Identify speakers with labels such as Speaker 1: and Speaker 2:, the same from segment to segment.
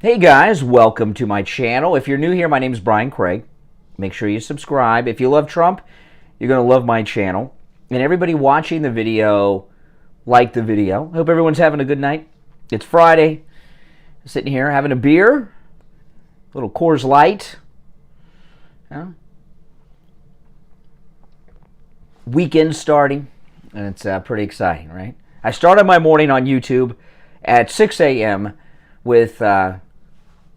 Speaker 1: Hey guys, welcome to my channel. If you're new here, my name is Brian Craig. Make sure you subscribe. If you love Trump, you're going to love my channel. And everybody watching the video, like the video. Hope everyone's having a good night. It's Friday. Sitting here having a beer. A little Coors Light. Weekend starting. And it's pretty exciting, right? I started my morning on YouTube at 6 a.m. with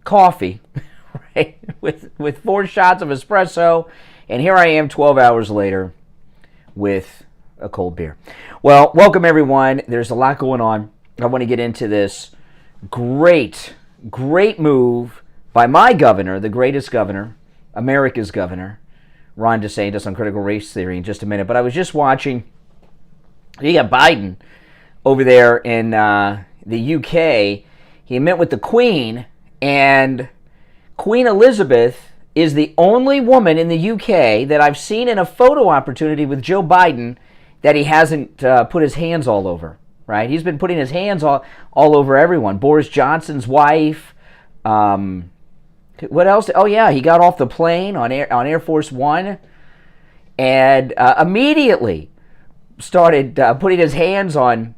Speaker 1: coffee, right? With 4 shots of espresso, and here I am 12 hours later with a cold beer. Well, welcome everyone. There's a lot going on. I want to get into this great move by my governor, the greatest governor, America's governor, Ron DeSANTIS, on critical race theory in just a minute. But I was just watching, you got Biden over there in the UK. He met with the Queen, and Queen Elizabeth is the only woman in the UK that I've seen in a photo opportunity with Joe Biden that he hasn't put his hands all over, right? He's been putting his hands all over everyone. Boris Johnson's wife. What else? Oh, yeah, he got off the plane on Air Force One and immediately started putting his hands on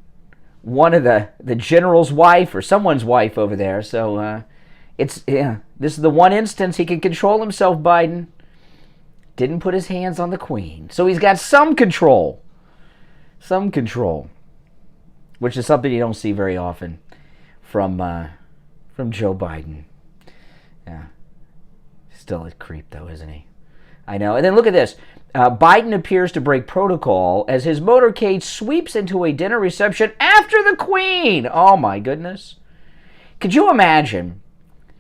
Speaker 1: one of the general's wife or someone's wife over there. So this is the one instance he can control himself. Biden didn't put his hands on the Queen, so he's got some control, which is something you don't see very often from Joe Biden. Yeah, still a creep though, isn't he? I know. And then look at this. Biden appears to break protocol as his motorcade sweeps into a dinner reception after the Queen. Oh, my goodness. Could you imagine?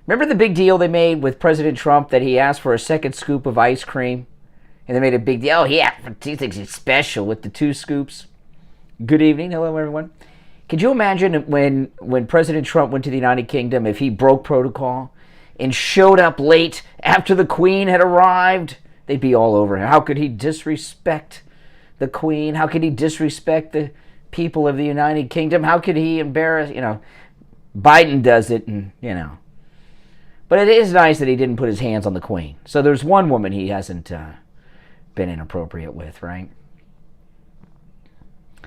Speaker 1: Remember the big deal they made with President Trump that he asked for a second scoop of ice cream? And they made a big deal. Oh, yeah, he thinks he's special with the 2 scoops. Good evening. Hello, everyone. Could you imagine when President Trump went to the United Kingdom, if he broke protocol and showed up late after the Queen had arrived? They'd be all over him. How could he disrespect the Queen? How could he disrespect the people of the United Kingdom? How could he embarrass, Biden does it, and, But it is nice that he didn't put his hands on the Queen. So there's one woman he hasn't been inappropriate with, right?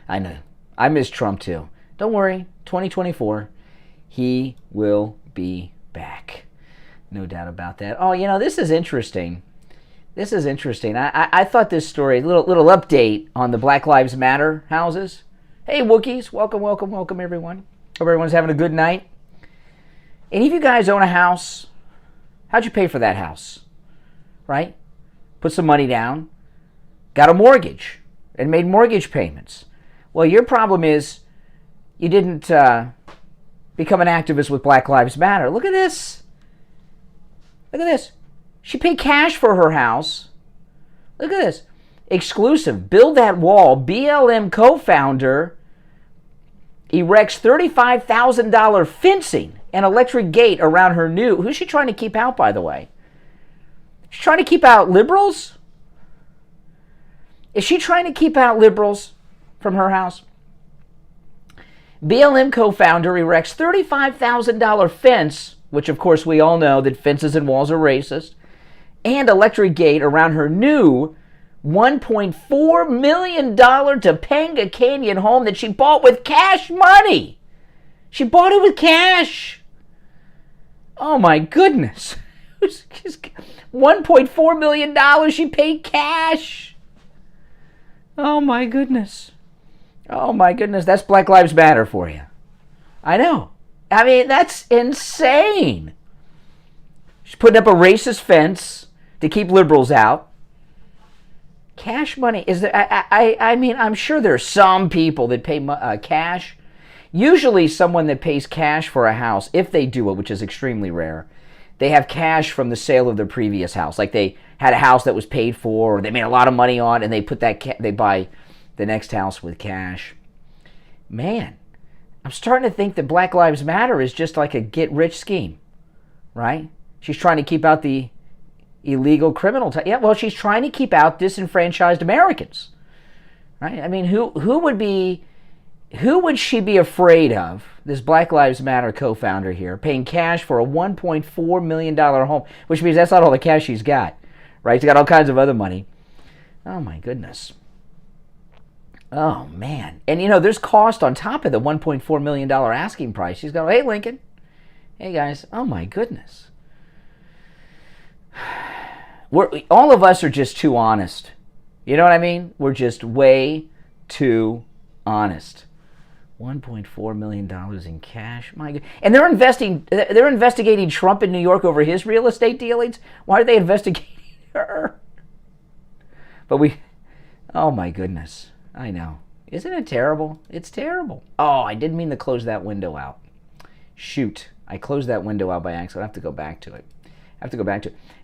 Speaker 1: I know. I miss Trump, too. Don't worry. 2024, he will be back. No doubt about that. Oh, this is interesting. This is interesting. I thought this story, little update on the Black Lives Matter houses. Hey, Wookiees. Welcome, everyone. Hope everyone's having a good night. Any of you guys own a house? How'd you pay for that house? Right? Put some money down. Got a mortgage and made mortgage payments. Well, your problem is you didn't become an activist with Black Lives Matter. Look at this. Look at this. She paid cash for her house. Look at this. Exclusive. Build That Wall. BLM co-founder erects $35,000 fencing and electric gate around her new... Who's she trying to keep out, by the way? She's trying to keep out liberals? Is she trying to keep out liberals from her house? BLM co-founder erects $35,000 fence, which of course we all know that fences and walls are racist, and electric gate around her new $1.4 million Topanga Canyon home that she bought with cash money. She bought it with cash. Oh my goodness. $1.4 million she paid cash. Oh my goodness. Oh my goodness. That's Black Lives Matter for you. I know. I mean, that's insane. She's putting up a racist fence to keep liberals out. Cash money is there? I mean, I'm sure there are some people that pay cash. Usually, someone that pays cash for a house, if they do it, which is extremely rare, they have cash from the sale of their previous house. Like they had a house that was paid for, or they made a lot of money on, and they put that they buy the next house with cash. Man, I'm starting to think that Black Lives Matter is just like a get-rich scheme, right? She's trying to keep out the illegal criminal. Yeah, well, she's trying to keep out disenfranchised Americans, right? I mean, who would be Who would she be afraid of, this Black Lives Matter co-founder here, paying cash for a $1.4 million home, which means that's not all the cash she's got, right? She's got all kinds of other money. Oh, my goodness. Oh, man. And, there's cost on top of the $1.4 million asking price. She's going, hey, Lincoln. Hey, guys. Oh, my goodness. All of us are just too honest. You know what I mean? We're just way too honest. $1.4 million in cash. My God. And they're investigating Trump in New York over his real estate dealings. Why are they investigating her? But oh my goodness. I know. Isn't it terrible? It's terrible. Oh, I didn't mean to close that window out. Shoot. I closed that window out by accident. I have to go back to it.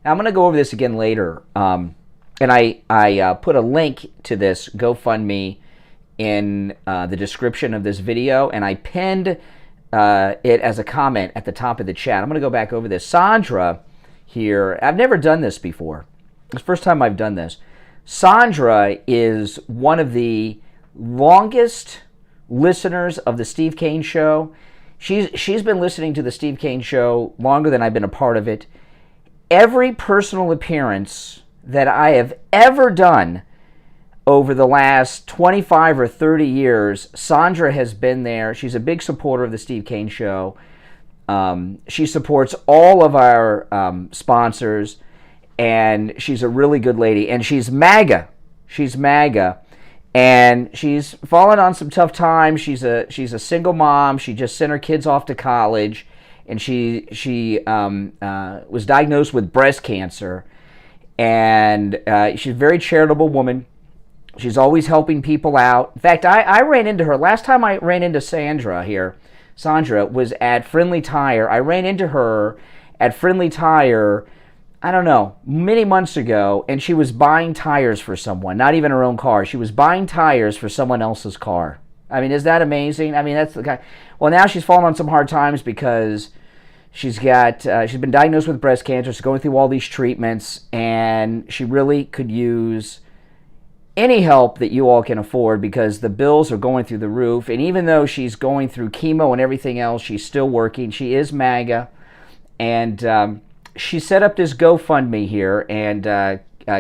Speaker 1: Now, I'm going to go over this again later. And I put a link to this GoFundMe in the description of this video, and I pinned it as a comment at the top of the chat. I'm going to go back over this. Sandra here, I've never done this before. It's the first time I've done this. Sandra is one of the longest listeners of the Steve Kane Show. She's been listening to the Steve Kane Show longer than I've been a part of it. Every personal appearance that I have ever done over the last 25 or 30 years, Sandra has been there. She's a big supporter of the Steve Kane Show. She supports all of our sponsors, and she's a really good lady. And she's MAGA. And she's fallen on some tough times. She's a single mom. She just sent her kids off to college, and she was diagnosed with breast cancer. And she's a very charitable woman. She's always helping people out. In fact, I ran into her. Last time I ran into Sandra was at Friendly Tire. I ran into her at Friendly Tire, I don't know, many months ago, and she was buying tires for someone, not even her own car. She was buying tires for someone else's car. I mean, is that amazing? I mean, that's the guy. Well, now she's fallen on some hard times because she's been diagnosed with breast cancer. She's going through all these treatments, and she really could use any help that you all can afford because the bills are going through the roof. And even though she's going through chemo and everything else, she's still working. She is MAGA. And she set up this GoFundMe here. And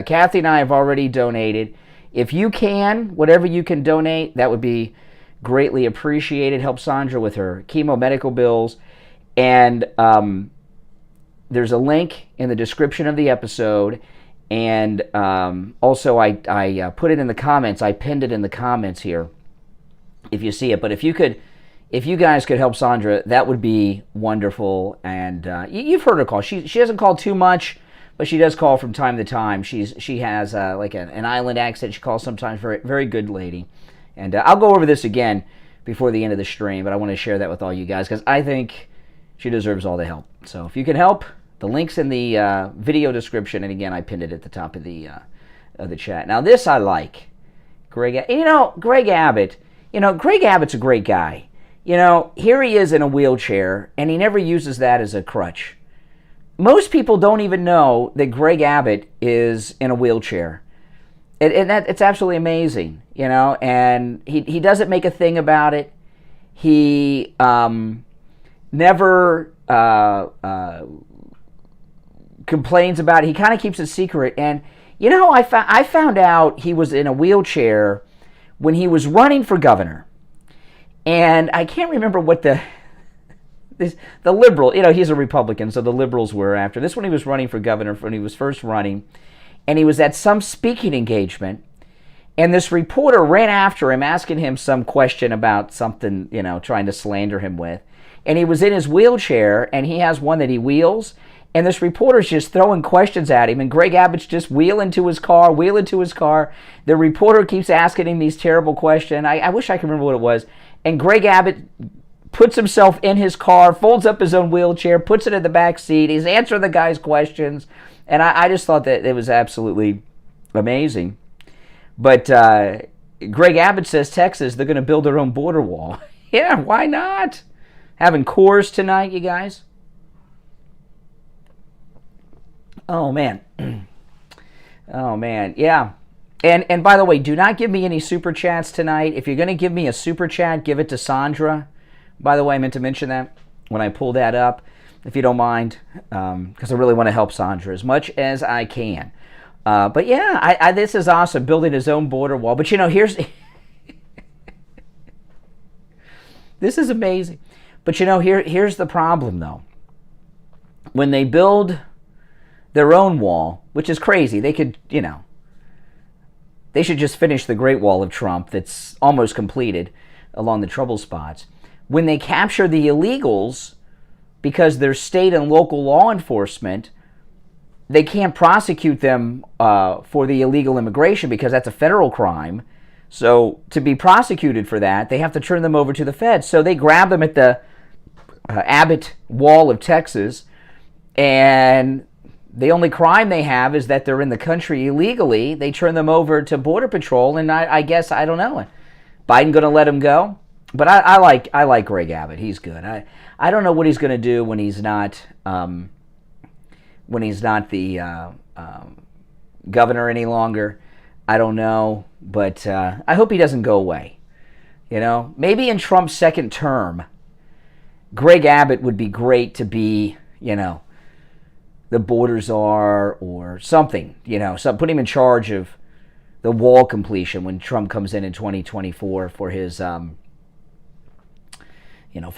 Speaker 1: Kathy and I have already donated. If you can, whatever you can donate, that would be greatly appreciated. Help Sandra with her chemo medical bills. And there's a link in the description of the episode. And also, I put it in the comments. I pinned it in the comments here, if you see it. But if you guys could help Sandra, that would be wonderful. And you've heard her call. She doesn't call too much, but she does call from time to time. She has like an island accent. She calls sometimes. Very, very good lady. And I'll go over this again before the end of the stream, but I want to share that with all you guys because I think she deserves all the help. So if you can help, the link's in the video description, and again, I pinned it at the top of the chat. Now, this I like. Greg Abbott. Greg Abbott's a great guy. Here he is in a wheelchair, and he never uses that as a crutch. Most people don't even know that Greg Abbott is in a wheelchair. It's absolutely amazing, and he doesn't make a thing about it. He never complains about it. He kind of keeps it secret. And I found out he was in a wheelchair when he was running for governor. And I can't remember what the liberal, he's a Republican, so the liberals were after. This when he was running for governor, when he was first running. And he was at some speaking engagement. And this reporter ran after him, asking him some question about something, trying to slander him with. And he was in his wheelchair, and he has one that he wheels. And this reporter's just throwing questions at him, and Greg Abbott's just wheeling to his car. The reporter keeps asking him these terrible questions. I wish I could remember what it was. And Greg Abbott puts himself in his car, folds up his own wheelchair, puts it in the back seat. He's answering the guy's questions. And I just thought that it was absolutely amazing. But Greg Abbott says Texas, they're going to build their own border wall. Yeah, why not? Having Coors tonight, you guys. Oh, man. Oh, man. Yeah. And by the way, do not give me any super chats tonight. If you're going to give me a super chat, give it to Sandra. By the way, I meant to mention that when I pull that up, if you don't mind, because I really want to help Sandra as much as I can. But yeah, this is awesome, building his own border wall. But here's... This is amazing. But here's the problem, though. When they build their own wall, which is crazy, they could, they should just finish the Great Wall of Trump that's almost completed along the trouble spots. When they capture the illegals, because they're state and local law enforcement, they can't prosecute them for the illegal immigration because that's a federal crime. So to be prosecuted for that, they have to turn them over to the feds. So they grab them at the Abbott Wall of Texas, and the only crime they have is that they're in the country illegally. They turn them over to Border Patrol, and I guess, I don't know, Biden going to let them go? But I like Greg Abbott. He's good. I don't know what he's going to do when he's not the governor any longer. I don't know, but I hope he doesn't go away. Maybe in Trump's second term, Greg Abbott would be great to be, the border czar or something, put him in charge of the wall completion when Trump comes in 2024 for his, for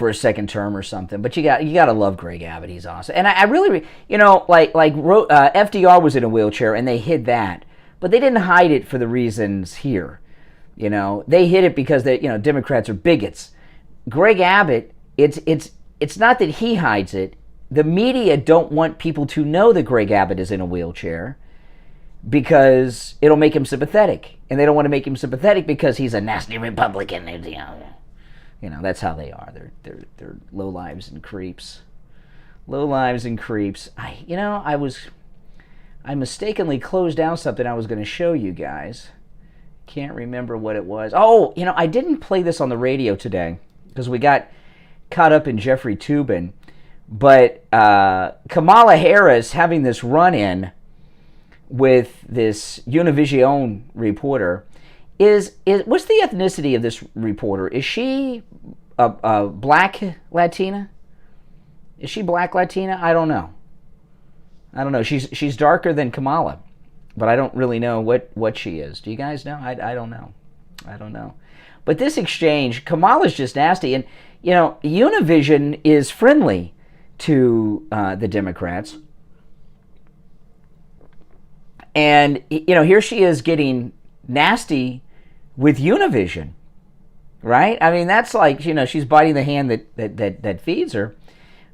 Speaker 1: his second term or something. But you got to love Greg Abbott. He's awesome. And I really, FDR was in a wheelchair and they hid that, but they didn't hide it for the reasons here. They hid it because Democrats are bigots. Greg Abbott, it's not that he hides it. The media don't want people to know that Greg Abbott is in a wheelchair because it'll make him sympathetic. And they don't want to make him sympathetic because he's a nasty Republican. That's how they are. They're lowlives and creeps. Lowlives and creeps. I mistakenly closed down something I was going to show you guys. Can't remember what it was. Oh, I didn't play this on the radio today because we got caught up in Jeffrey Toobin. But Kamala Harris having this run-in with this Univision reporter is what's the ethnicity of this reporter? Is she a black Latina? Is she black Latina? I don't know. She's darker than Kamala, but I don't really know what she is. Do you guys know? I don't know. But this exchange, Kamala's just nasty, and Univision is friendly to the Democrats. And, here she is getting nasty with Univision, right? I mean, that's like, she's biting the hand that feeds her.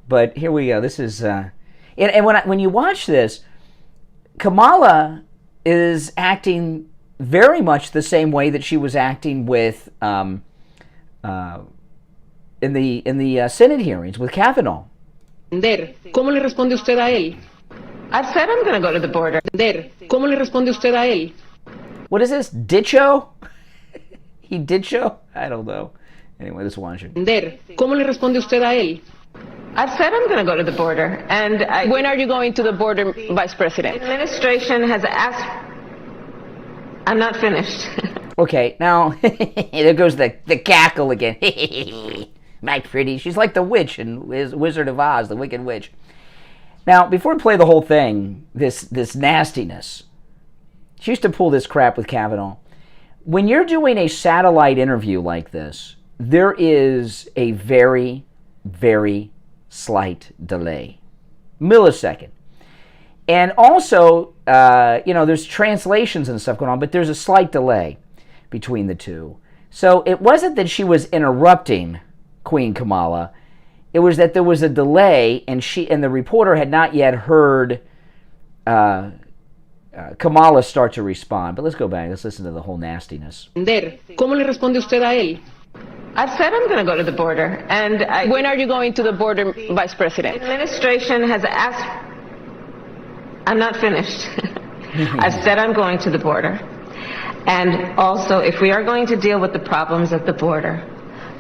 Speaker 1: But here we go. This is, and when you watch this, Kamala is acting very much the same way that she was acting with, in the Senate hearings with Kavanaugh.
Speaker 2: ¿Cómo le responde usted a él? I've said I'm going to go to the border. ¿Cómo le responde usted a él?
Speaker 1: What is this? Ditcho? He ditcho? I don't know. Anyway, this one should.
Speaker 2: ¿Cómo le responde usted a él? I've said I'm going to go to the border. And when are you going to the border, Vice President? The administration has asked. I'm not finished.
Speaker 1: Okay, now there goes the cackle again. My pretty. She's like the witch in Wizard of Oz, the Wicked Witch. Now, before we play the whole thing, this nastiness, she used to pull this crap with Kavanaugh. When you're doing a satellite interview like this, there is a very, very slight delay. Millisecond. And also, there's translations and stuff going on, but there's a slight delay between the two. So it wasn't that she was interrupting Queen Kamala. It was that there was a delay, and the reporter had not yet heard Kamala start to respond. But let's go back. Let's listen to the whole nastiness.
Speaker 2: ¿Cómo le responde usted a él? I've said I'm going to go to the border. And when are you going to the border, Vice President? The administration has asked. I'm not finished. I've said I'm going to the border. And also, if we are going to deal with the problems at the border,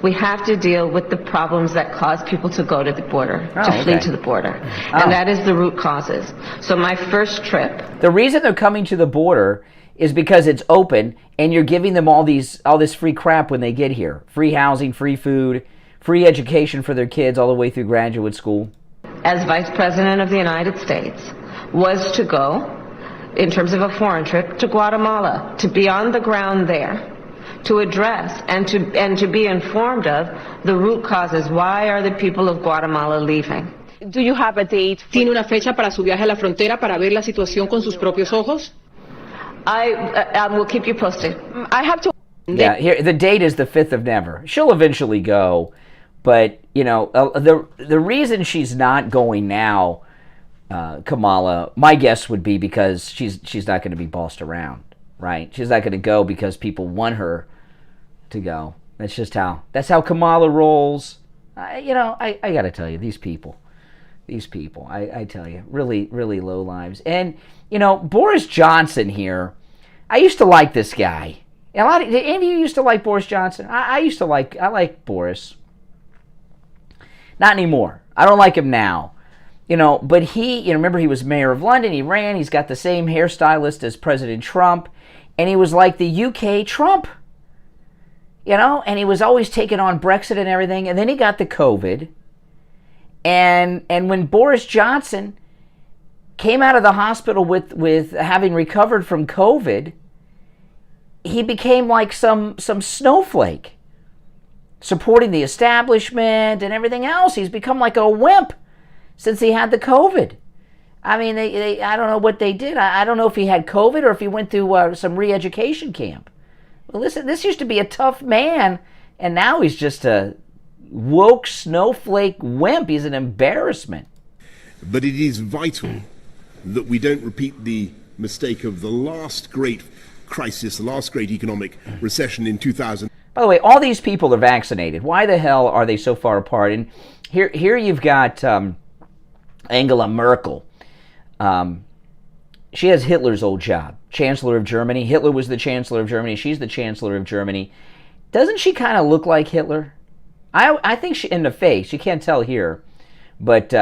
Speaker 2: we have to deal with the problems that cause people to go to the border, flee to the border. And that is the root causes. So my first trip.
Speaker 1: The reason they're coming to the border is because it's open and you're giving them all this free crap when they get here. Free housing, free food, free education for their kids all the way through graduate school.
Speaker 2: As Vice President of the United States, was to go, in terms of a foreign trip, to Guatemala, to be on the ground there, to address and to be informed of the root causes. Why are the people of Guatemala leaving?
Speaker 3: Do you have a date? ¿Tiene una fecha para su viaje a la frontera para ver la situación con sus propios ojos?
Speaker 2: I will keep you posted.
Speaker 3: I have to...
Speaker 1: Yeah, here the date is the 5th of Never. She'll eventually go, but the reason she's not going now, Kamala, my guess would be because she's not going to be bossed around, right? She's not going to go because people want her to go. That's how Kamala rolls. I got to tell you, these people, I tell you, really, really low lives. And Boris Johnson here, I used to like this guy. Did any of you used to like Boris Johnson? I like Boris. Not anymore. I don't like him now. But he, remember he was mayor of London, he ran, he's got the same hairstylist as President Trump, and he was like the UK Trump. And he was always taking on Brexit and everything, and then he got the COVID. And when Boris Johnson came out of the hospital with having recovered from COVID, he became like some snowflake, supporting the establishment and everything else. He's become like a wimp since he had the COVID. I mean, I don't know what they did. I don't know if he had COVID or if he went through some re-education camp. Well, listen, this used to be a tough man, and now he's just a woke snowflake wimp. He's an embarrassment.
Speaker 4: But it is vital that we don't repeat the mistake of the last great crisis, the last great economic recession in 2000.
Speaker 1: By the way, all these people are vaccinated. Why the hell are they so far apart? And here you've got Angela Merkel. She has Hitler's old job, Chancellor of Germany. Hitler was the Chancellor of Germany. She's the Chancellor of Germany. Doesn't she kind of look like Hitler? I think she, in the face, you can't tell here, but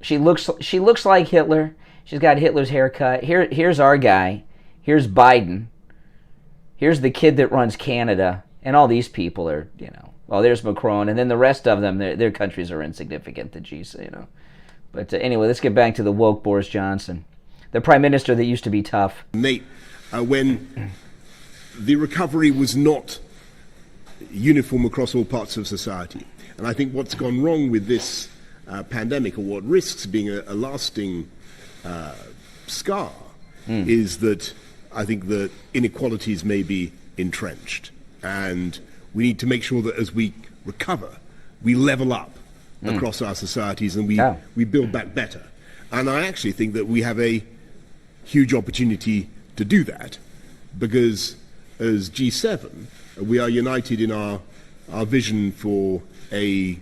Speaker 1: she looks like Hitler. She's got Hitler's haircut. Here's our guy. Here's Biden. Here's the kid that runs Canada. And all these people are, well, there's Macron. And then the rest of them, their countries are insignificant, the G, But anyway, let's get back to the woke Boris Johnson, the prime minister that used to be tough.
Speaker 4: Nate, when the recovery was not uniform across all parts of society. And I think what's gone wrong with this pandemic, or what risks being a lasting scar, is that I think that inequalities may be entrenched. And we need to make sure that as we recover, we level up across our societies and we build back better. And I actually think that we have a huge opportunity to do that, because as G7, we are united in our vision for a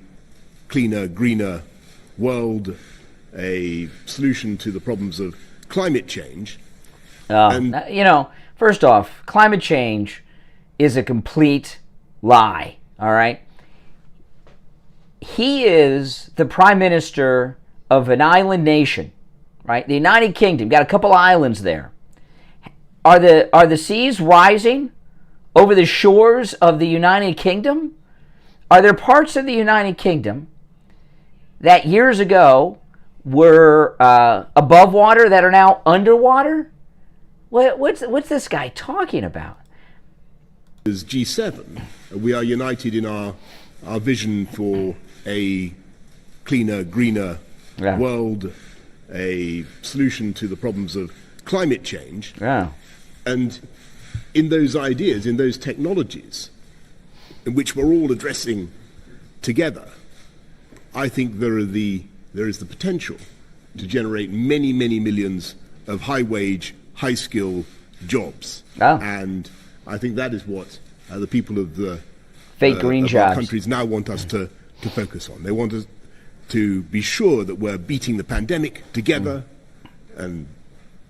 Speaker 4: cleaner, greener world, a solution to the problems of climate change.
Speaker 1: First off, climate change is a complete lie, all right? He is the prime minister of an island nation, right? The United Kingdom, got a couple islands there. Are the seas rising over the shores of the United Kingdom? Are there parts of the United Kingdom that years ago were above water that are now underwater? What's this guy talking about?
Speaker 4: As G7, we are united in our vision for a cleaner, greener world, a solution to the problems of climate change.
Speaker 1: Yeah.
Speaker 4: And in those ideas, in those technologies, in which we're all addressing together, I think there is the potential to generate many, many millions of high-wage, high-skill jobs.
Speaker 1: Oh.
Speaker 4: And I think that is what the people of the
Speaker 1: fake green
Speaker 4: of
Speaker 1: jobs
Speaker 4: our countries now want us to focus on. They want us to be sure that we're beating the pandemic together and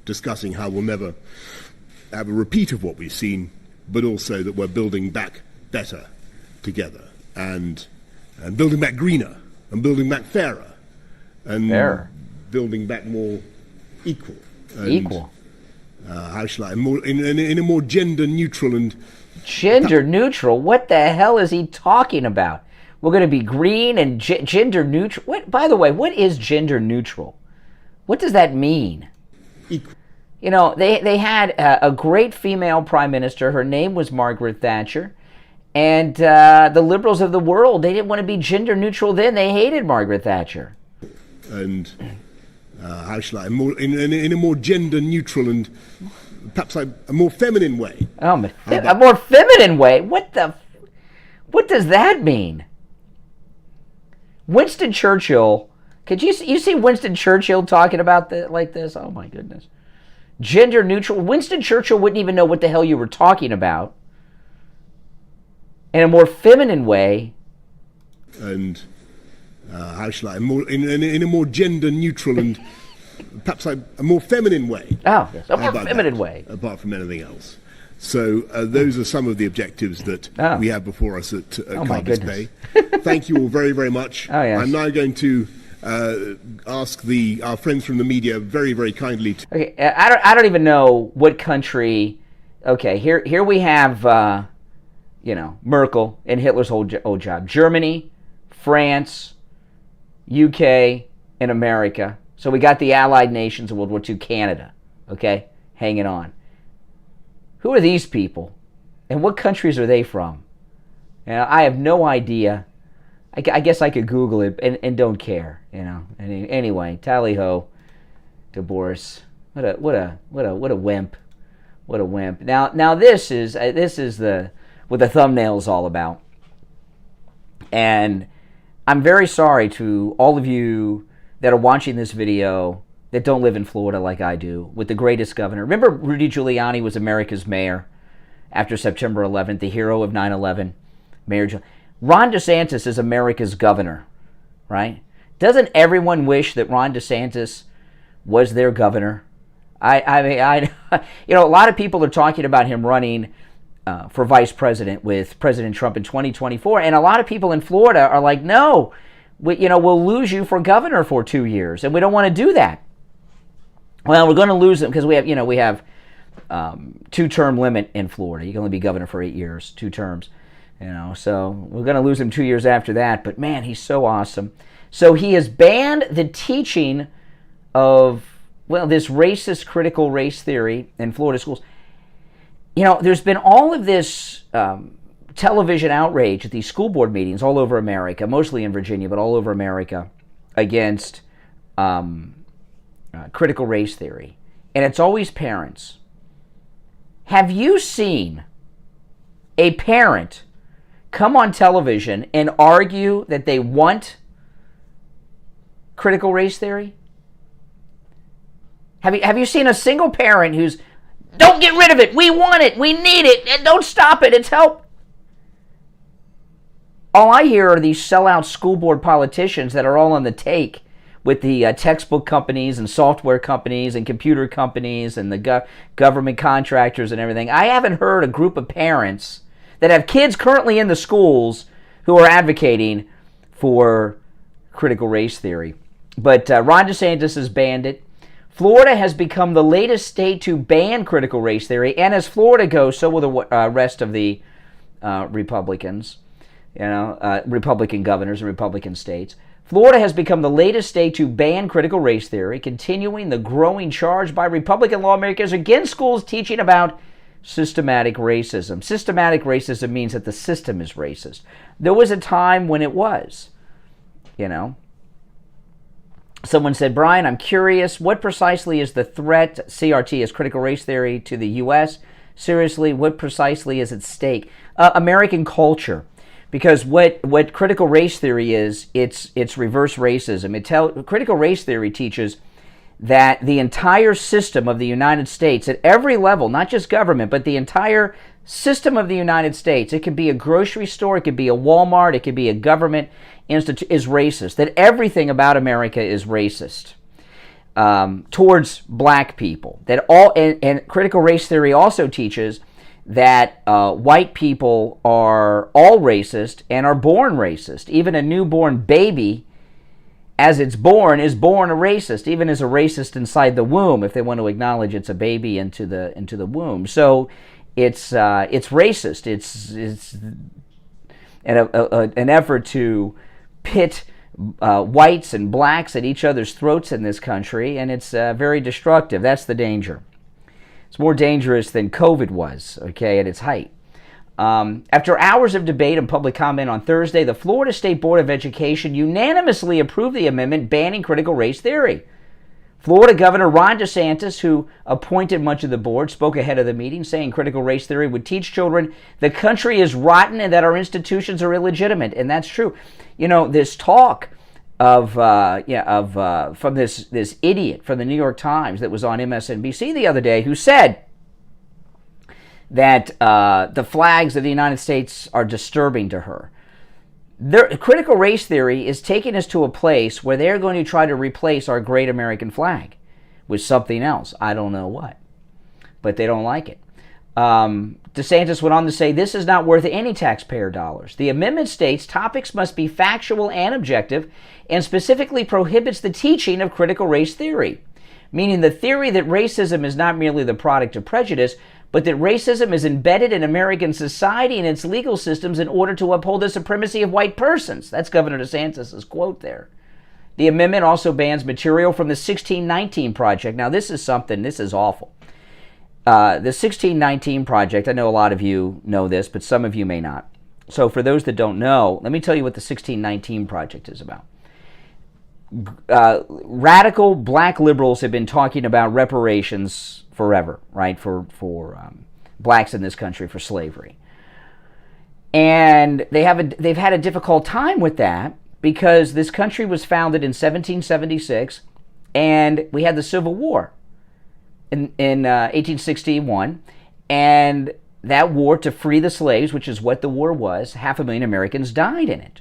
Speaker 4: discussing how we'll never have a repeat of what we've seen, but also that we're building back better together and building back greener and building back fairer and building back more equal. how shall I, in a more gender neutral and...
Speaker 1: Gender neutral? What the hell is he talking about? We're going to be green and gender neutral? What? By the way, what is gender neutral? What does that mean?
Speaker 4: Equal.
Speaker 1: You know, they had a great female prime minister. Her name was Margaret Thatcher. And the liberals of the world, they didn't want to be gender neutral then. They hated Margaret Thatcher.
Speaker 4: And how shall I, in a more gender neutral and perhaps a more feminine way.
Speaker 1: Oh, a more feminine way? What does that mean? Winston Churchill, could you see Winston Churchill talking about like this? Oh my goodness. Gender neutral. Winston Churchill wouldn't even know what the hell you were talking about. In a more feminine way.
Speaker 4: And how shall I, in a more gender neutral and perhaps a more feminine way.
Speaker 1: Oh, yes, a more feminine way.
Speaker 4: Apart from anything else. So those are some of the objectives that we have before us at Cardiff Bay. Thank you all very, very much.
Speaker 1: Oh, yes.
Speaker 4: I'm now going to ask our friends from the media very, very kindly to...
Speaker 1: Okay, I don't even know what country... Okay, here we have, Merkel and Hitler's old job. Germany, France, UK, and America. So we got the Allied nations of World War II, Canada, okay, hanging on. Who are these people? And what countries are they from? I have no idea. I guess I could Google it and don't care, Anyway, tally-ho to Boris. What a wimp. What a wimp. Now this is what the thumbnail is all about. And I'm very sorry to all of you that are watching this video that don't live in Florida like I do, with the greatest governor. Remember Rudy Giuliani was America's mayor after September 11th, the hero of 9/11. Ron DeSantis is America's governor, right? Doesn't everyone wish that Ron DeSantis was their governor? A lot of people are talking about him running for vice president with President Trump in 2024, and a lot of people in Florida are like, no, we'll lose you for governor for 2 years, and we don't want to do that. Well, we're going to lose him because we have 2-term limit in Florida. You can only be governor for 8 years, 2 terms. So we're going to lose him 2 years after that. But man, he's so awesome. So he has banned the teaching of this racist critical race theory in Florida schools. There's been all of this television outrage at these school board meetings all over America, mostly in Virginia, but all over America, against critical race theory. And it's always parents. Have you seen a parent come on television and argue that they want critical race theory? Have you seen a single parent who's, don't get rid of it, we want it, we need it, and don't stop it, it's help? All I hear are these sellout school board politicians that are all on the take with the textbook companies and software companies and computer companies and the government contractors and everything. I haven't heard a group of parents that have kids currently in the schools who are advocating for critical race theory. But Ron DeSantis has banned it. Florida has become the latest state to ban critical race theory, and as Florida goes, so will the rest of the Republicans, Republican governors and Republican states. Florida has become the latest state to ban critical race theory, continuing the growing charge by Republican lawmakers against schools teaching about systematic racism. Systematic racism means that the system is racist. There was a time when it was, Someone said, Brian, I'm curious, what precisely is the threat, CRT, is critical race theory, to the U.S.? Seriously, what precisely is at stake? American culture. Because what critical race theory is, it's reverse racism. Critical race theory teaches that the entire system of the United States, at every level, not just government, but the entire system of the United States, it could be a grocery store, it could be a Walmart, it could be a government institute, is racist. That everything about America is racist towards black people. And critical race theory also teaches that white people are all racist and are born racist. Even a newborn baby as it's born, is born a racist, even as a racist inside the womb, if they want to acknowledge it's a baby into the womb. So it's racist. It's an effort to pit whites and blacks at each other's throats in this country, and it's very destructive. That's the danger. It's more dangerous than COVID was, okay, at its height. After hours of debate and public comment on Thursday, the Florida State Board of Education unanimously approved the amendment banning critical race theory. Florida Governor Ron DeSantis, who appointed much of the board, spoke ahead of the meeting, saying critical race theory would teach children the country is rotten and that our institutions are illegitimate, and that's true. You know, this talk from this idiot from the New York Times that was on MSNBC the other day, who said that the flags of the United States are disturbing to her. Critical race theory is taking us to a place where they're going to try to replace our great American flag with something else. I don't know what, but they don't like it. DeSantis went on to say, this is not worth any taxpayer dollars. The amendment states topics must be factual and objective and specifically prohibits the teaching of critical race theory, meaning the theory that racism is not merely the product of prejudice, but that racism is embedded in American society and its legal systems in order to uphold the supremacy of white persons. That's Governor DeSantis' quote there. The amendment also bans material from the 1619 Project. Now, this is awful. The 1619 Project, I know a lot of you know this, but some of you may not. So for those that don't know, let me tell you what the 1619 Project is about. Radical black liberals have been talking about reparations forever, right, for blacks in this country for slavery. And they've had a difficult time with that because this country was founded in 1776 and we had the Civil War in 1861, and that war to free the slaves, which is what the war was, 500,000 Americans died in it.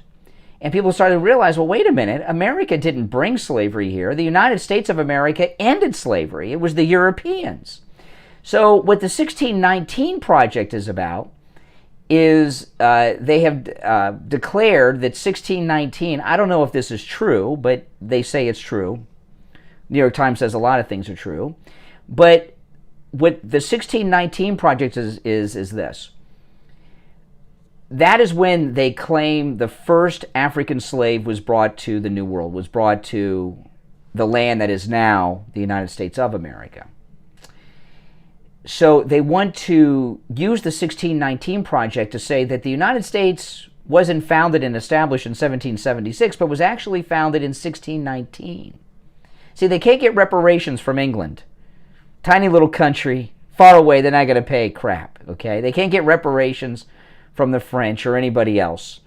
Speaker 1: And people started to realize, well, wait a minute, America didn't bring slavery here. The United States of America ended slavery. It was the Europeans. So what the 1619 Project is about is they have declared that 1619, I don't know if this is true, but they say it's true. New York Times says a lot of things are true. But what the 1619 Project is this. That is when they claim the first African slave was brought to the New World, was brought to the land that is now the United States of America. So they want to use the 1619 Project to say that the United States wasn't founded and established in 1776, but was actually founded in 1619. See, they can't get reparations from England. Tiny little country, far away, they're not going to pay crap, okay? They can't get reparations from the French or anybody else,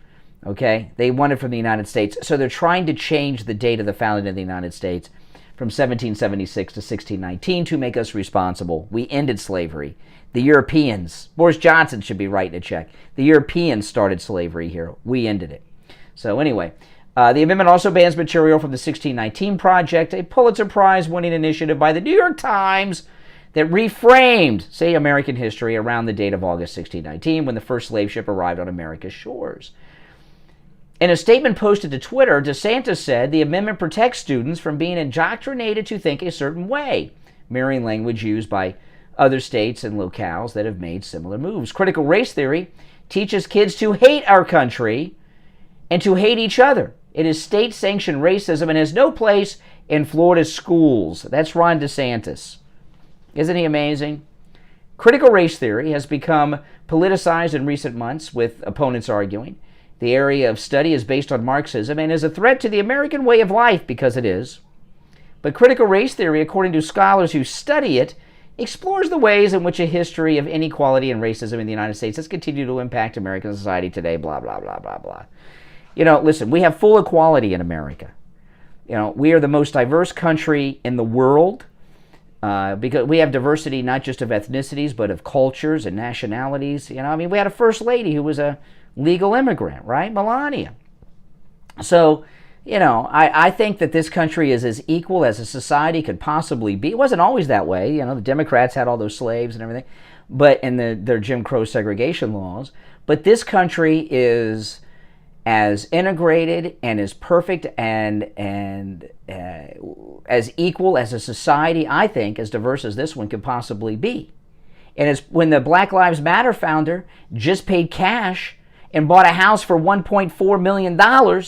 Speaker 1: okay? They want it from the United States. So they're trying to change the date of the founding of the United States from 1776 to 1619 to make us responsible. We ended slavery. The Europeans, Boris Johnson should be writing a check. The Europeans started slavery here. We ended it. So anyway, the amendment also bans material from the 1619 Project, a Pulitzer Prize-winning initiative by the New York Times that reframed, say, American history around the date of August 1619 when the first slave ship arrived on America's shores. In a statement posted to Twitter, DeSantis said the amendment protects students from being indoctrinated to think a certain way, mirroring language used by other states and locales that have made similar moves. Critical race theory teaches kids to hate our country and to hate each other. It is state-sanctioned racism and has no place in Florida's schools. That's Ron DeSantis. Isn't he amazing? Critical race theory has become politicized in recent months, with opponents arguing the area of study is based on Marxism and is a threat to the American way of life, because it is. But critical race theory, according to scholars who study it, explores the ways in which a history of inequality and racism in the United States has continued to impact American society today, blah, blah, blah, blah, blah. You know, listen, we have full equality in America. You know, we are the most diverse country in the world. Because we have diversity not just of ethnicities, but of cultures and nationalities. You know, I mean, we had a first lady who was a legal immigrant, right? Melania. So, you know, I think that this country is as equal as a society could possibly be. It wasn't always that way. You know, the Democrats had all those slaves and everything, but in their Jim Crow segregation laws. But this country is as integrated and as perfect and as equal as a society, I think, as diverse as this one could possibly be. And it's when the Black Lives Matter founder just paid cash and bought a house for $1.4 million,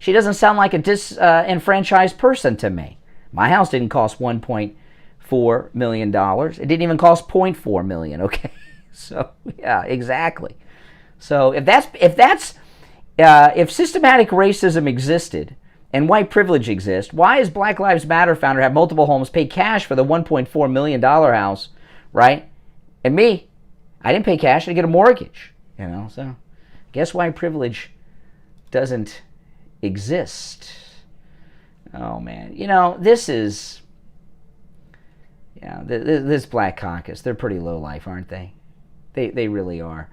Speaker 1: she doesn't sound like a disenfranchised person to me. My house didn't cost $1.4 million. It didn't even cost $0.4 million, okay? So, yeah, exactly. So if systematic racism existed and white privilege exists, why does Black Lives Matter founder have multiple homes, pay cash for the $1.4 million house, right? And me, I didn't pay cash, I get a mortgage, so guess why privilege doesn't exist? Oh, man. This is, this Black Caucus, they're pretty low life, aren't they? They really are.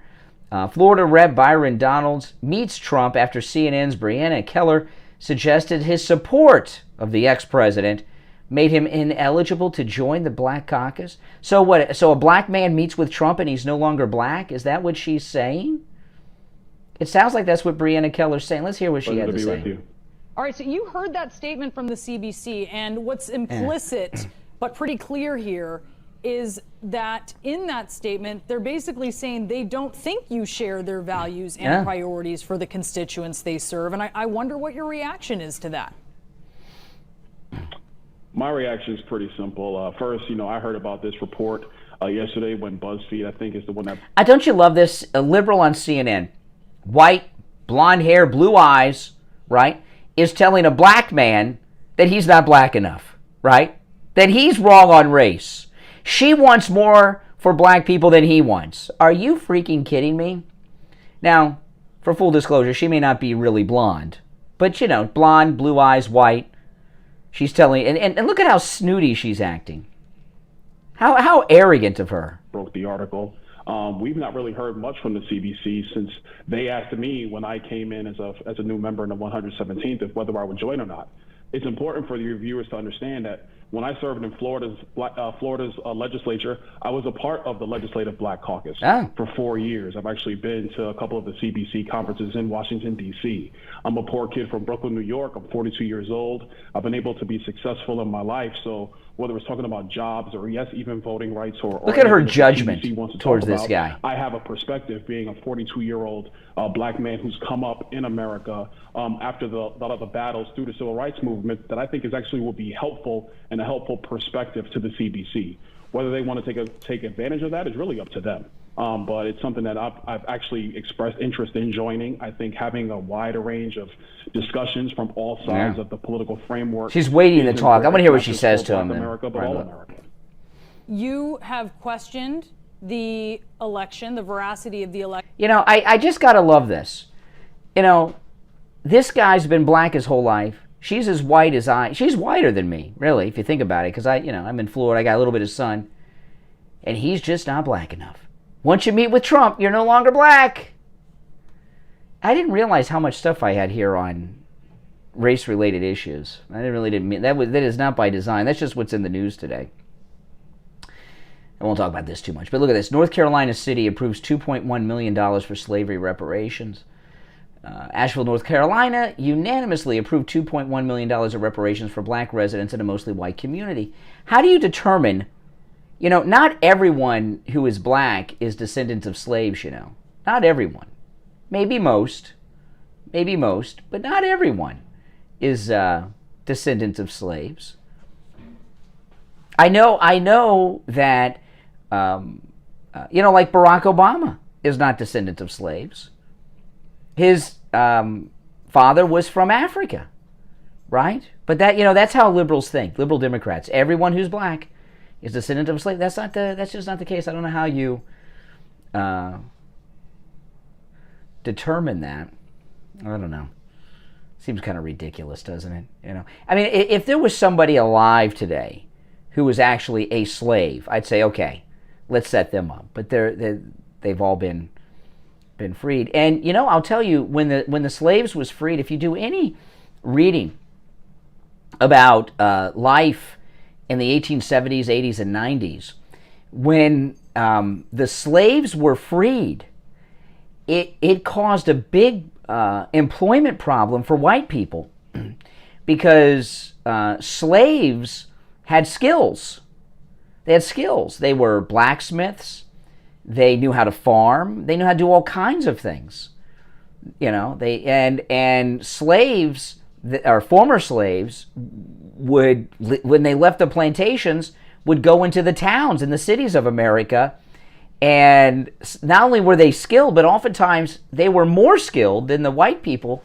Speaker 1: Florida Rep. Byron Donalds meets Trump after CNN's Breonna Keller suggested his support of the ex-president made him ineligible to join the Black Caucus. So what? So a black man meets with Trump and he's no longer black? Is that what she's saying? It sounds like that's what Breonna Keller's saying. Let's hear what she had to say.
Speaker 5: All right, so you heard that statement from the CBC, and what's implicit but pretty clear here is that in that statement, they're basically saying they don't think you share their values and priorities for the constituents they serve. And I wonder what your reaction is to that.
Speaker 6: My reaction is pretty simple. First, I heard about this report yesterday when BuzzFeed, I think, is the one that...
Speaker 1: Don't you love this? A liberal on CNN, white, blonde hair, blue eyes, right, is telling a black man that he's not black enough, right? That he's wrong on race. She wants more for black people than he wants. Are you freaking kidding me? Now, for full disclosure, she may not be really blonde, but blonde, blue eyes, white. She's telling, and look at how snooty she's acting. How arrogant of her.
Speaker 6: Broke the article. We've not really heard much from the CBC since they asked me when I came in as a new member in the 117th if whether I would join or not. It's important for your viewers to understand that when I served in Florida's legislature, I was a part of the Legislative Black Caucus for 4 years. I've actually been to a couple of the CBC conferences in Washington, D.C. I'm a poor kid from Brooklyn, New York. I'm 42 years old. I've been able to be successful in my life. So whether it's talking about jobs or, yes, even voting rights or
Speaker 1: look at her judgment towards this guy.
Speaker 6: I have a perspective being a 42-year-old black man who's come up in America after a lot of the battles through the civil rights movement that I think is actually will be helpful and a helpful perspective to the CBC. Whether they want to take advantage of that is really up to them. But it's something that I've actually expressed interest in joining. I think having a wider range of discussions from all sides of the political framework.
Speaker 1: She's waiting to talk. I want to hear what she says to him.
Speaker 6: America, but all America.
Speaker 5: You have questioned the election, the veracity of the election.
Speaker 1: I just got to love this. This guy's been black his whole life. She's as white as I. She's whiter than me, really, if you think about it, because I'm in Florida. I got a little bit of sun, and he's just not black enough. Once you meet with Trump, you're no longer black. I didn't realize how much stuff I had here on race-related issues. I didn't mean that is not by design. That's just what's in the news today. I won't talk about this too much, but look at this. North Carolina City approves $2.1 million for slavery reparations. Asheville, North Carolina unanimously approved $2.1 million of reparations for black residents in a mostly white community. How do you determine, not everyone who is black is descendants of slaves, Not everyone. Maybe most, but not everyone is descendants of slaves. I know that, like Barack Obama is not descendant of slaves. His father was from Africa, right? But that's how liberals think, liberal Democrats. Everyone who's black is descendant of a slave. That's just not the case. I don't know how you determine that. I don't know. Seems kind of ridiculous, doesn't it? I mean, if there was somebody alive today who was actually a slave, I'd say, okay, let's set them up. But they've all been freed. And I'll tell you, when the slaves was freed, if you do any reading about life in the 1870s, 80s, and 90s, when the slaves were freed, it caused a big employment problem for white people because slaves had skills. They had skills. They were blacksmiths. They knew how to farm. They knew how to do all kinds of things. And slaves, or former slaves, would, when they left the plantations, would go into the towns and the cities of America. And not only were they skilled, but oftentimes they were more skilled than the white people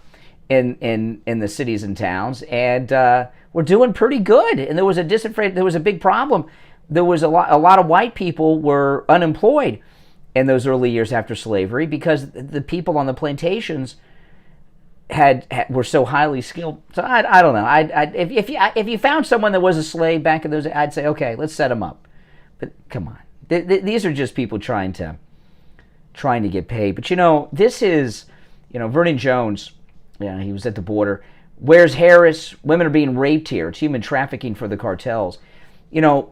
Speaker 1: in the cities and towns, and were doing pretty good. And there was a big problem. There was a lot of white people were unemployed in those early years after slavery because the people on the plantations were so highly skilled. So I don't know. If you found someone that was a slave back in those days, I'd say, okay, let's set them up. But come on. These are just people trying to get paid. But this is, Vernon Jones, he was at the border. Where's Harris? Women are being raped here. It's human trafficking for the cartels.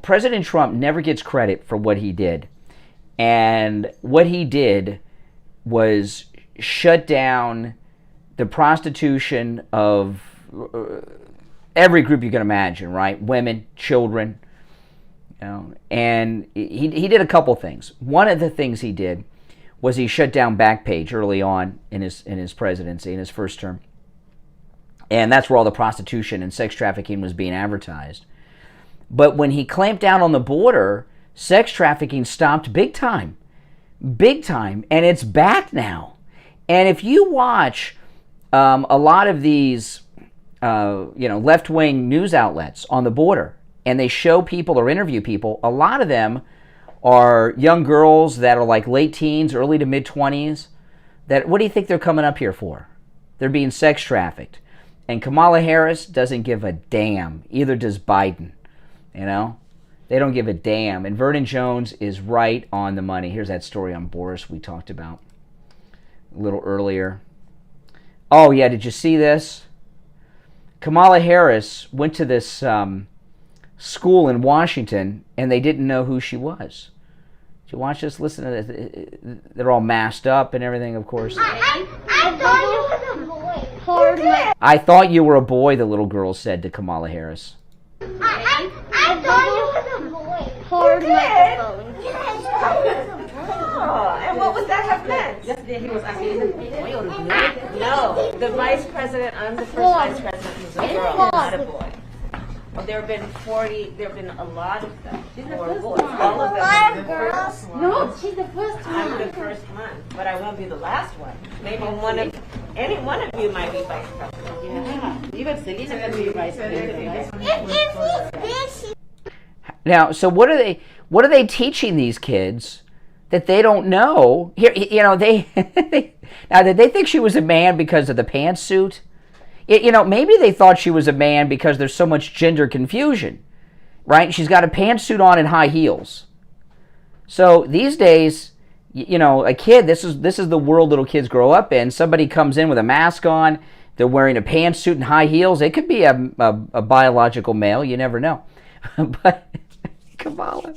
Speaker 1: President Trump never gets credit for what he did. And what he did was shut down the prostitution of every group you can imagine, right? Women, children. And he did a couple things. One of the things he did was he shut down Backpage early on in his presidency, in his first term. And that's where all the prostitution and sex trafficking was being advertised. But when he clamped down on the border, sex trafficking stopped big time, and it's back now. And if you watch a lot of these, left-wing news outlets on the border, and they show people or interview people, a lot of them are young girls that are like late teens, early to mid-20s. What do you think they're coming up here for? They're being sex trafficked. And Kamala Harris doesn't give a damn. Either does Biden. They don't give a damn. And Vernon Jones is right on the money. Here's that story on Boris we talked about a little earlier. Oh, yeah, did you see this? Kamala Harris went to this school in Washington, and they didn't know who she was. Did you watch this? Listen to this. They're all masked up and everything, of course.
Speaker 7: I thought you were a boy.
Speaker 1: I thought you were a boy, the little girl said to Kamala Harris.
Speaker 7: I thought you were a boy. Hard microphone.
Speaker 8: And what was that meant? Yesterday he was asking, no, the vice president, I'm the first vice president who's a girl, not a boy. Well, there have been a lot of them who are boys. All of them are the first one.
Speaker 7: No, she's the first one.
Speaker 8: I'm the first one, but I won't be the last one. Maybe any one of you might be vice president.
Speaker 9: Yeah, even Selena can be vice president.
Speaker 1: Now, so what are they teaching these kids that they don't know? Here, now did they think she was a man because of the pantsuit? Maybe they thought she was a man because there's so much gender confusion, right? She's got a pantsuit on and high heels. So these days, a kid, this is the world little kids grow up in. Somebody comes in with a mask on, they're wearing a pantsuit and high heels. It could be a biological male, you never know. But Kamala,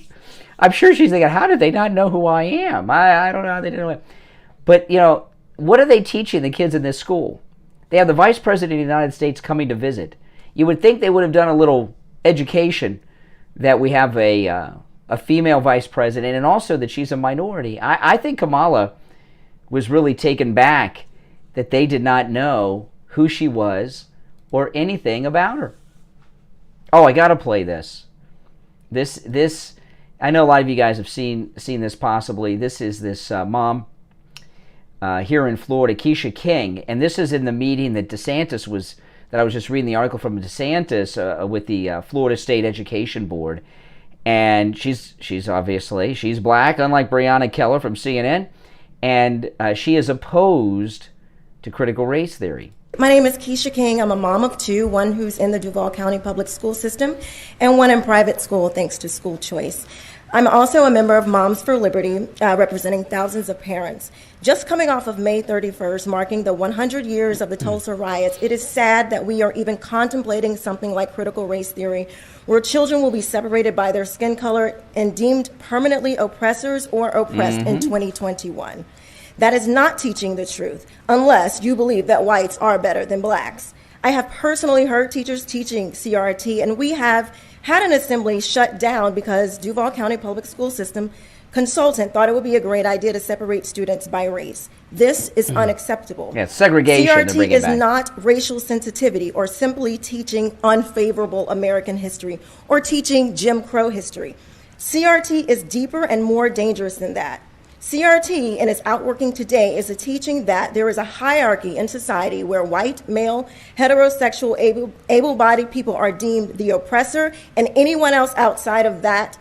Speaker 1: I'm sure she's thinking, how did they not know who I am? I don't know how they didn't know it. But, what are they teaching the kids in this school? They have the Vice President of the United States coming to visit. You would think they would have done a little education that we have a female Vice President and also that she's a minority. I think Kamala was really taken back that they did not know who she was or anything about her. Oh, I got to play this. This I know a lot of you guys have seen this possibly. This is this mom here in Florida, Keisha King, and this is in the meeting that DeSantis that I was just reading the article from DeSantis with the Florida State Education Board, and she's black, unlike Breonna Keller from CNN, and she is opposed to critical race theory.
Speaker 10: My name is Keisha King. I'm a mom of two, one who's in the Duval County Public School System and one in private school thanks to school choice. I'm also a member of Moms for Liberty, representing thousands of parents. Just coming off of May 31st, marking the 100 years of the Tulsa riots, it is sad that we are even contemplating something like critical race theory, where children will be separated by their skin color and deemed permanently oppressors or oppressed in 2021. That is not teaching the truth, unless you believe that whites are better than blacks. I have personally heard teachers teaching CRT, and we have had an assembly shut down because Duval County Public School System consultant thought it would be a great idea to separate students by race. This is unacceptable.
Speaker 1: Yeah, segregation.
Speaker 10: CRT is not racial sensitivity or simply teaching unfavorable American history or teaching Jim Crow history. CRT is deeper and more dangerous than that. CRT, in its outworking today, is a teaching that there is a hierarchy in society where white, male, heterosexual, able-bodied people are deemed the oppressor, and anyone else outside of that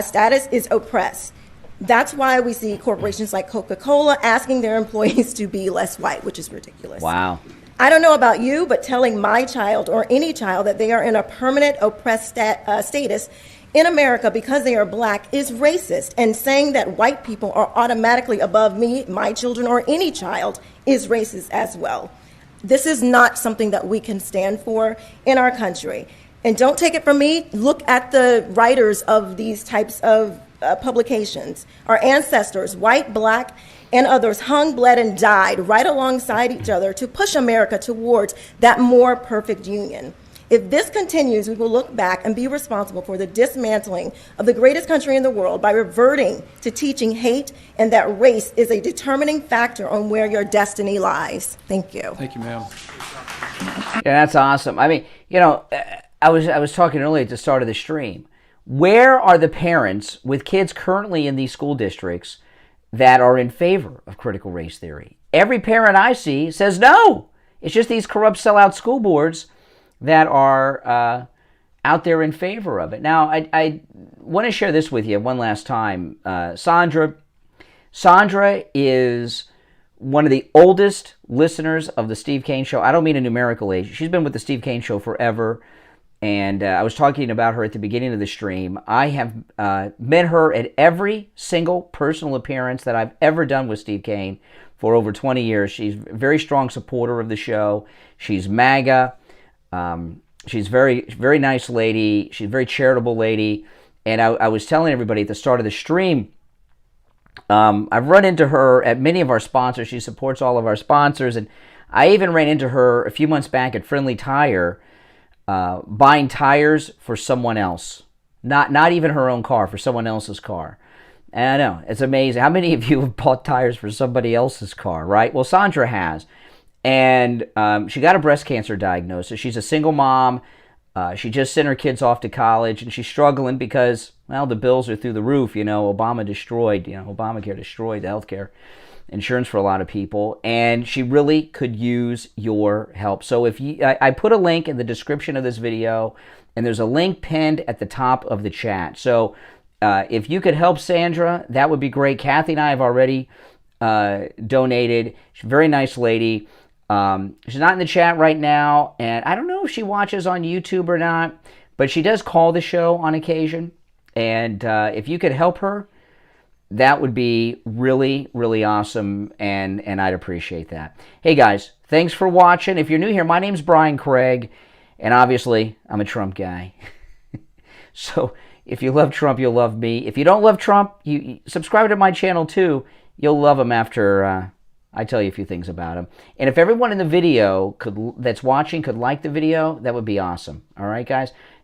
Speaker 10: status is oppressed. That's why we see corporations like Coca-Cola asking their employees to be less white, which is ridiculous.
Speaker 1: Wow.
Speaker 10: I don't know about you, but telling my child or any child that they are in a permanent oppressed status in America because they are black is racist, and saying that white people are automatically above me, my children, or any child is racist as well. This is not something that we can stand for in our country. And don't take it from me, look at the writers of these types of publications. Our ancestors, white, black, and others, hung, bled, and died right alongside each other to push America towards that more perfect union. If this continues, we will look back and be responsible for the dismantling of the greatest country in the world by reverting to teaching hate and that race is a determining factor on where your destiny lies. Thank you.
Speaker 11: Thank you, ma'am.
Speaker 1: Yeah, that's awesome. I mean, you know, I was talking earlier at the start of the stream. Where are the parents with kids currently in these school districts that are in favor of critical race theory? Every parent I see says no. It's just these corrupt sellout school boards that are out there in favor of it. Now, I want to share this with you one last time. Sandra is one of the oldest listeners of the Steve Kane Show. I don't mean a numerical age. She's been with the Steve Kane Show forever, and I was talking about her at the beginning of the stream. I have met her at every single personal appearance that I've ever done with Steve Kane for over 20 years. She's a very strong supporter of the show. She's MAGA. She's very, very nice lady. She's a very charitable lady. And I was telling everybody at the start of the stream, I've run into her at many of our sponsors. She supports all of our sponsors. And I even ran into her a few months back at Friendly Tire, buying tires for someone else. Not even her own car, for someone else's car. And I know, it's amazing. How many of you have bought tires for somebody else's car, right? Well, Sandra has. And she got a breast cancer diagnosis. She's a single mom. She just sent her kids off to college, and she's struggling because, well, the bills are through the roof. You know, Obamacare destroyed the healthcare insurance for a lot of people, and she really could use your help. So if you, I put a link in the description of this video, and there's a link pinned at the top of the chat. So if you could help Sandra, that would be great. Kathy and I have already donated. She's a very nice lady. She's not in the chat right now, and I don't know if she watches on YouTube or not, but she does call the show on occasion, and if you could help her, that would be really, really awesome, and I'd appreciate that. Hey guys, thanks for watching. If you're new here, my name's Brian Craig, and obviously, I'm a Trump guy. So, if you love Trump, you'll love me. If you don't love Trump, you subscribe to my channel too. You'll love him after I tell you a few things about him. And if everyone in the video that's watching could like the video, that would be awesome. All right, guys?